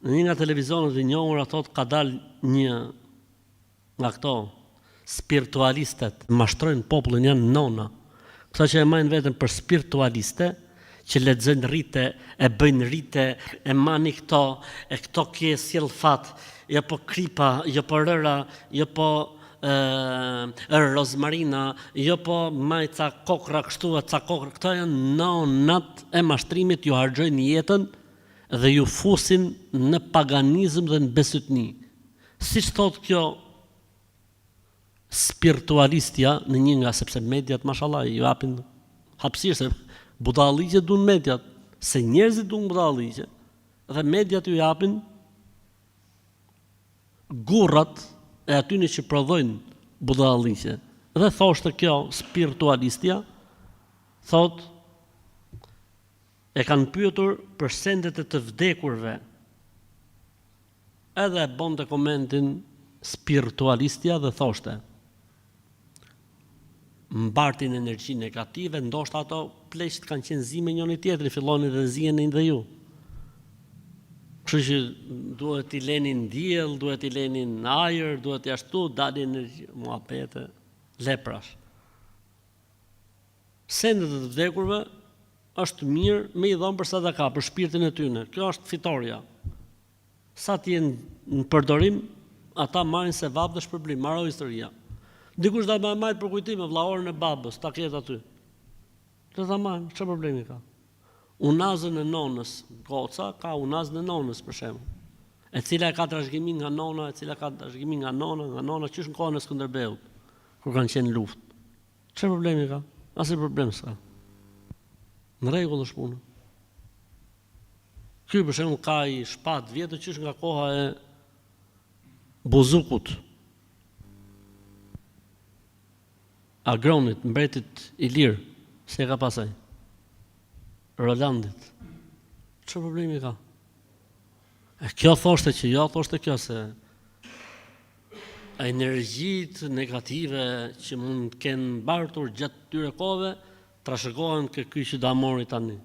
Në një nga televizionet e njohura thot ka dalë një nga këto spiritualistet, mashtrojnë popullin, janë nona. Këta që e majnë vetën për spiritualiste, që lexojnë rite, e bëjnë rite, e mani këto, e këto kje sjell fat, jo po kripa, jo po rëra, jo po rozmarina, jo po maj ca kokra kështu, ca kokra, këto janë nonat e mashtrimit, ju harxojnë jetën dhe ju fusin në paganizëm dhe në besytni. Siç thot kjo spiritualistja në një nga, sepse mediat mashallah ju japin hapësirë, se budalliqe duan mediat, se njerëzit duan budalliqe, dhe mediat ju japin gurrat e atyre që prodhojnë budalliqe. Dhe thoshte kjo spiritualistja, thot, e kanë pyetur për sendet e të vdekurve. Edhe bonte komentin spiritualistja dhe thoshte, mbartin energji negative, ndoshta ato pleqt kanë qenë zi me njëri tjetrin, filloni dhe zihenin dhe ju. Kështu që duhet t'i lenin diell, duhet t'i lenin ajër, duhet t'i ashtu, dalin energji, muhabete, leprash. Sendet e të vdekurve është mirë me i dhënë për sadaka, për shpirtin e tyre. Kjo është fitoria. Sa t'jenë në përdorim, ata marrin sevap dhe shpërblim, maro historia. Dikush da më majtë për kujtime vllaorën e babës, ta ketë aty. Dhe ta marrin, çfarë problemi ka? Unazën e nonës, goca ka unazën e nonës për shembull. E cila ka trashëgimin nga nona, e cila ka trashëgimin nga nona qysh në kohën e Skënderbeut, kur kanë qenë luftë. Çfarë problemi ka? Asnjë problem s'ka. Në rregull është puna. Ky për shembull ka i shpat vjetër qysh nga koha e Buzukut, Agronit, mbretit i lirë, se ka pasaj, Rolandit. Çfarë problemi ka? E kjo thoshte që jo, thoshte kjo se energjitë negative që mund të kenë mbartur gjatë këtyre kohëve, trashëgohen ke ky që da mori tani.